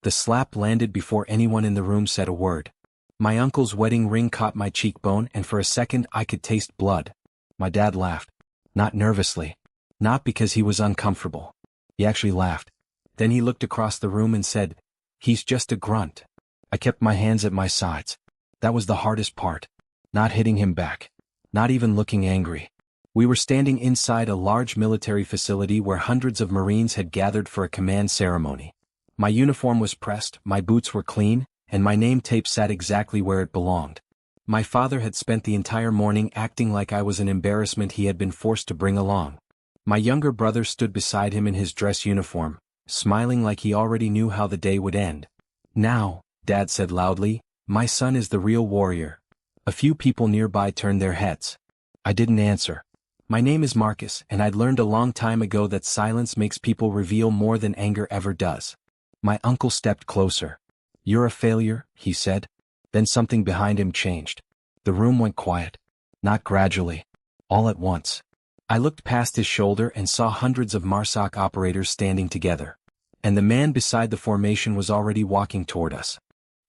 The slap landed before anyone in the room said a word. My uncle's wedding ring caught my cheekbone, and for a second I could taste blood. My dad laughed. Not nervously. Not because he was uncomfortable. He actually laughed. Then he looked across the room and said, "He's just a grunt." I kept my hands at my sides. That was the hardest part. Not hitting him back. Not even looking angry. We were standing inside a large military facility where hundreds of Marines had gathered for a command ceremony. My uniform was pressed, my boots were clean, and my name tape sat exactly where it belonged. My father had spent the entire morning acting like I was an embarrassment he had been forced to bring along. My younger brother stood beside him in his dress uniform, smiling like he already knew how the day would end. "Now," Dad said loudly, "my son is the real warrior." A few people nearby turned their heads. I didn't answer. My name is Marcus, and I'd learned a long time ago that silence makes people reveal more than anger ever does. My uncle stepped closer. "You're a failure," he said. Then something behind him changed. The room went quiet. Not gradually. All at once. I looked past his shoulder and saw hundreds of MARSOC operators standing together. And the man beside the formation was already walking toward us.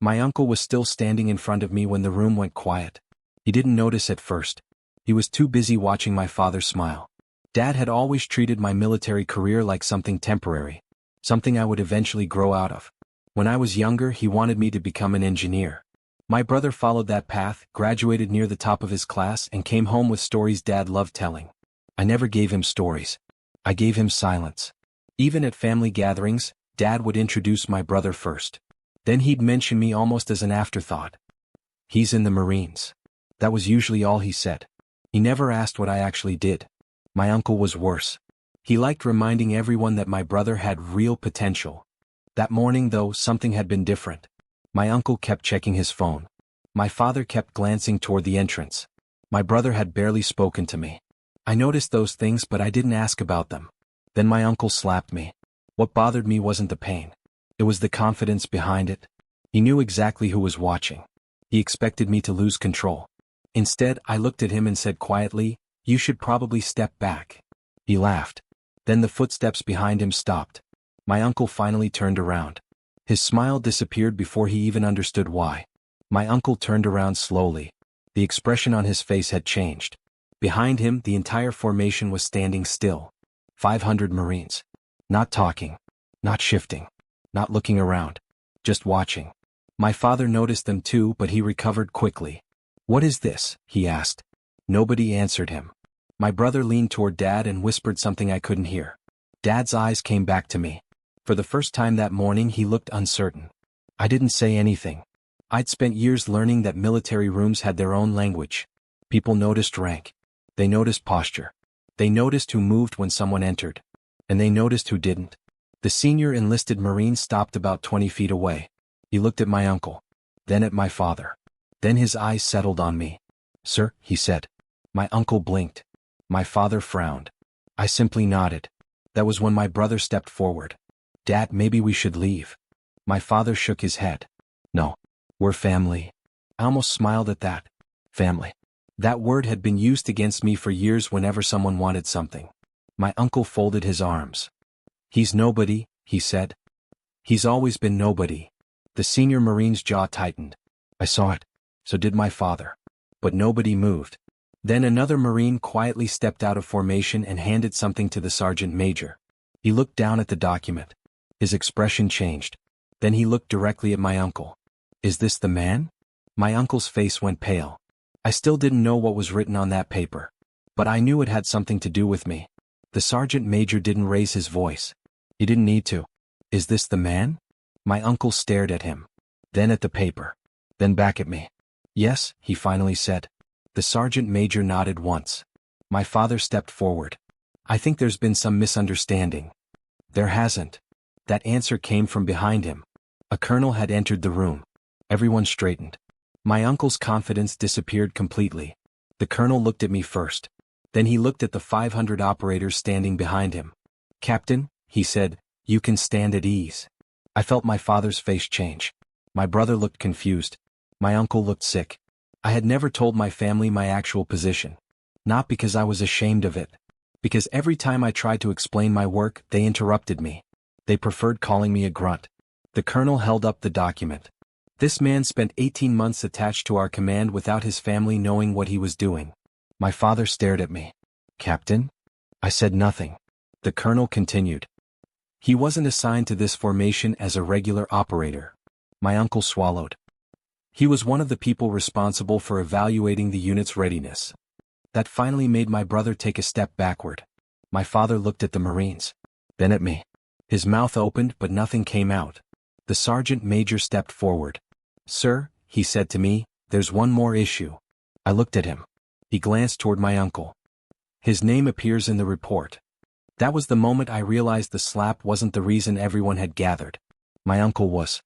My uncle was still standing in front of me when the room went quiet. He didn't notice at first. He was too busy watching my father smile. Dad had always treated my military career like something temporary. Something I would eventually grow out of. When I was younger, he wanted me to become an engineer. My brother followed that path, graduated near the top of his class, and came home with stories Dad loved telling. I never gave him stories. I gave him silence. Even at family gatherings, Dad would introduce my brother first. Then he'd mention me almost as an afterthought. "He's in the Marines." That was usually all he said. He never asked what I actually did. My uncle was worse. He liked reminding everyone that my brother had real potential. That morning, though, something had been different. My uncle kept checking his phone. My father kept glancing toward the entrance. My brother had barely spoken to me. I noticed those things, but I didn't ask about them. Then my uncle slapped me. What bothered me wasn't the pain. It was the confidence behind it. He knew exactly who was watching. He expected me to lose control. Instead, I looked at him and said quietly, "You should probably step back." He laughed. Then the footsteps behind him stopped. My uncle finally turned around. His smile disappeared before he even understood why. My uncle turned around slowly. The expression on his face had changed. Behind him, the entire formation was standing still. 500 Marines. Not talking. Not shifting. Not looking around. Just watching. My father noticed them too, but he recovered quickly. "What is this?" he asked. Nobody answered him. My brother leaned toward Dad and whispered something I couldn't hear. Dad's eyes came back to me. For the first time that morning, he looked uncertain. I didn't say anything. I'd spent years learning that military rooms had their own language. People noticed rank. They noticed posture. They noticed who moved when someone entered. And they noticed who didn't. The senior enlisted Marine stopped about 20 feet away. He looked at my uncle. Then at my father. Then his eyes settled on me. "Sir," he said. My uncle blinked. My father frowned. I simply nodded. That was when my brother stepped forward. "Dad, maybe we should leave." My father shook his head. "No. We're family." I almost smiled at that. Family. That word had been used against me for years whenever someone wanted something. My uncle folded his arms. "He's nobody," he said. "He's always been nobody." The senior Marine's jaw tightened. I saw it. So did my father. But nobody moved. Then another Marine quietly stepped out of formation and handed something to the sergeant major. He looked down at the document. His expression changed. Then he looked directly at my uncle. "Is this the man?" My uncle's face went pale. I still didn't know what was written on that paper. But I knew it had something to do with me. The sergeant major didn't raise his voice. He didn't need to. "Is this the man?" My uncle stared at him. Then at the paper. Then back at me. "Yes," he finally said. The sergeant major nodded once. My father stepped forward. "I think there's been some misunderstanding." "There hasn't." That answer came from behind him. A colonel had entered the room. Everyone straightened. My uncle's confidence disappeared completely. The colonel looked at me first. Then he looked at the 500 operators standing behind him. "Captain," he said, "you can stand at ease." I felt my father's face change. My brother looked confused. My uncle looked sick. I had never told my family my actual position. Not because I was ashamed of it. Because every time I tried to explain my work, they interrupted me. They preferred calling me a grunt. The colonel held up the document. This man spent 18 months attached to our command without his family knowing what he was doing. My father stared at me. Captain? I said nothing. The colonel continued. He wasn't assigned to this formation as a regular operator. My uncle swallowed. He was one of the people responsible for evaluating the unit's readiness. That finally made my brother take a step backward. My father looked at the Marines. Then at me. His mouth opened but nothing came out. The sergeant major stepped forward. Sir, he said to me, there's one more issue. I looked at him. He glanced toward my uncle. His name appears in the report. That was the moment I realized the slap wasn't the reason everyone had gathered. My uncle was.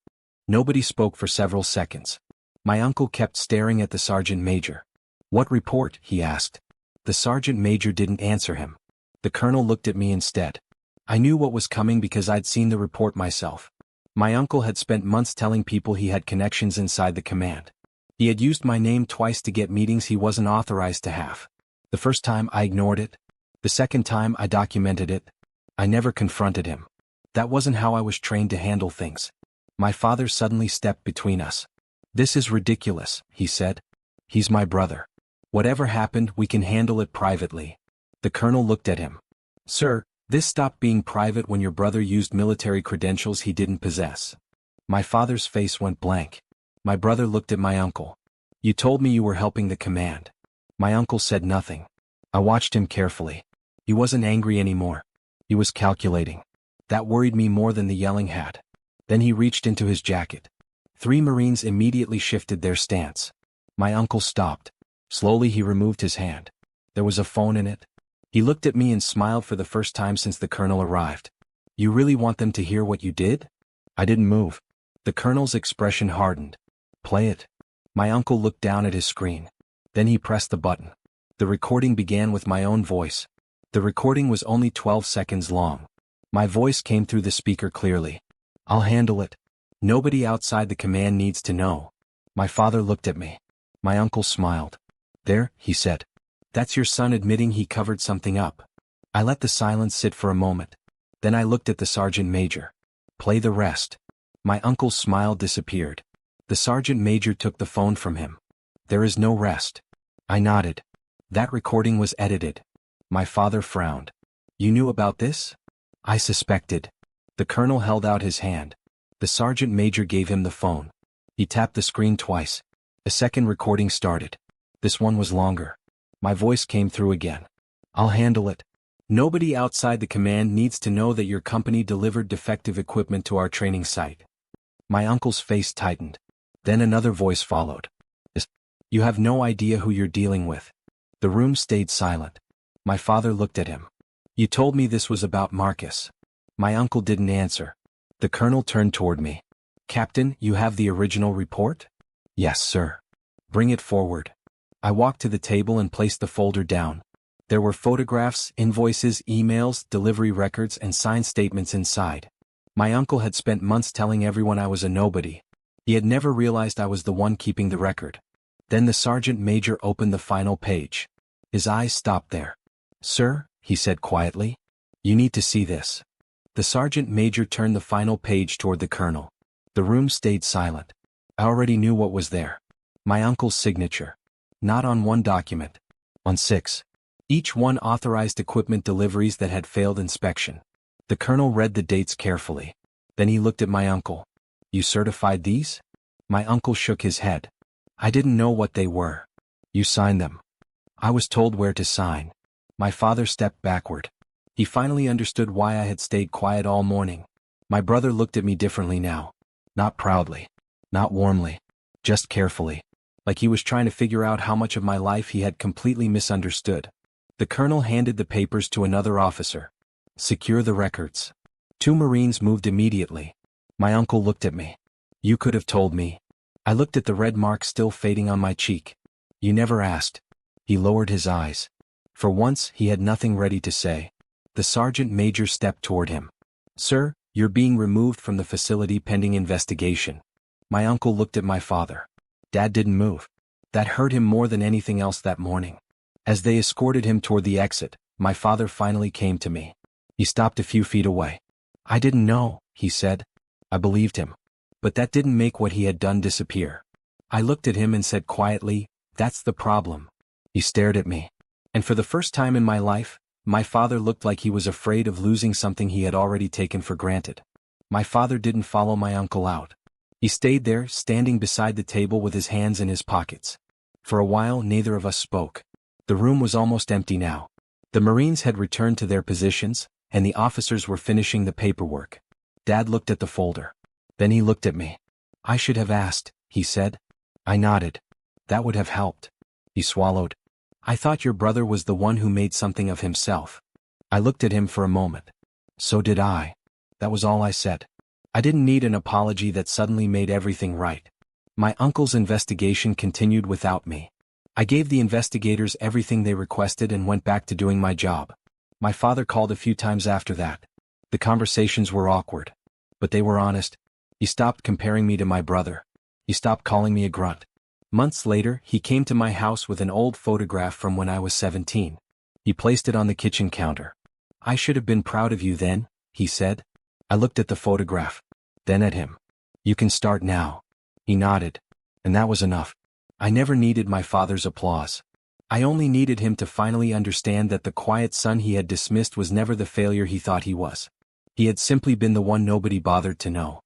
Nobody spoke for several seconds. My uncle kept staring at the sergeant major. What report? He asked. The sergeant major didn't answer him. The colonel looked at me instead. I knew what was coming because I'd seen the report myself. My uncle had spent months telling people he had connections inside the command. He had used my name twice to get meetings he wasn't authorized to have. The first time I ignored it. The second time I documented it. I never confronted him. That wasn't how I was trained to handle things. My father suddenly stepped between us. This is ridiculous, he said. He's my brother. Whatever happened, we can handle it privately. The colonel looked at him. Sir, this stopped being private when your brother used military credentials he didn't possess. My father's face went blank. My brother looked at my uncle. You told me you were helping the command. My uncle said nothing. I watched him carefully. He wasn't angry anymore. He was calculating. That worried me more than the yelling had. Then he reached into his jacket. 3 Marines immediately shifted their stance. My uncle stopped. Slowly he removed his hand. There was a phone in it. He looked at me and smiled for the first time since the colonel arrived. You really want them to hear what you did? I didn't move. The colonel's expression hardened. Play it. My uncle looked down at his screen. Then he pressed the button. The recording began with my own voice. The recording was only 12 seconds long. My voice came through the speaker clearly. I'll handle it. Nobody outside the command needs to know. My father looked at me. My uncle smiled. There, he said. That's your son admitting he covered something up. I let the silence sit for a moment. Then I looked at the sergeant major. Play the rest. My uncle's smile disappeared. The sergeant major took the phone from him. There is no rest. I nodded. That recording was edited. My father frowned. You knew about this? I suspected. The colonel held out his hand. The sergeant major gave him the phone. He tapped the screen twice. A second recording started. This one was longer. My voice came through again. I'll handle it. Nobody outside the command needs to know that your company delivered defective equipment to our training site. My uncle's face tightened. Then another voice followed. You have no idea who you're dealing with. The room stayed silent. My father looked at him. You told me this was about Marcus. My uncle didn't answer. The colonel turned toward me. Captain, you have the original report? Yes, sir. Bring it forward. I walked to the table and placed the folder down. There were photographs, invoices, emails, delivery records, and signed statements inside. My uncle had spent months telling everyone I was a nobody. He had never realized I was the one keeping the record. Then the sergeant major opened the final page. His eyes stopped there. Sir, he said quietly, you need to see this. The sergeant major turned the final page toward the colonel. The room stayed silent. I already knew what was there. My uncle's signature. Not on one document. On 6. Each one authorized equipment deliveries that had failed inspection. The colonel read the dates carefully. Then he looked at my uncle. You certified these? My uncle shook his head. I didn't know what they were. You signed them. I was told where to sign. My father stepped backward. He finally understood why I had stayed quiet all morning. My brother looked at me differently now. Not proudly. Not warmly. Just carefully. Like he was trying to figure out how much of my life he had completely misunderstood. The colonel handed the papers to another officer. Secure the records. 2 Marines moved immediately. My uncle looked at me. You could have told me. I looked at the red mark still fading on my cheek. You never asked. He lowered his eyes. For once, he had nothing ready to say. The sergeant major stepped toward him. Sir, you're being removed from the facility pending investigation. My uncle looked at my father. Dad didn't move. That hurt him more than anything else that morning. As they escorted him toward the exit, my father finally came to me. He stopped a few feet away. I didn't know, he said. I believed him. But that didn't make what he had done disappear. I looked at him and said quietly, "That's the problem." He stared at me. And for the first time in my life, my father looked like he was afraid of losing something he had already taken for granted. My father didn't follow my uncle out. He stayed there, standing beside the table with his hands in his pockets. For a while neither of us spoke. The room was almost empty now. The Marines had returned to their positions, and the officers were finishing the paperwork. Dad looked at the folder. Then he looked at me. "I should have asked," he said. I nodded. "That would have helped." He swallowed. "I thought your brother was the one who made something of himself." I looked at him for a moment. "So did I." That was all I said. I didn't need an apology that suddenly made everything right. My uncle's investigation continued without me. I gave the investigators everything they requested and went back to doing my job. My father called a few times after that. The conversations were awkward. But they were honest. He stopped comparing me to my brother. He stopped calling me a grunt. Months later, he came to my house with an old photograph from when I was 17. He placed it on the kitchen counter. "I should have been proud of you then," he said. I looked at the photograph. Then at him. "You can start now." He nodded. And that was enough. I never needed my father's applause. I only needed him to finally understand that the quiet son he had dismissed was never the failure he thought he was. He had simply been the one nobody bothered to know.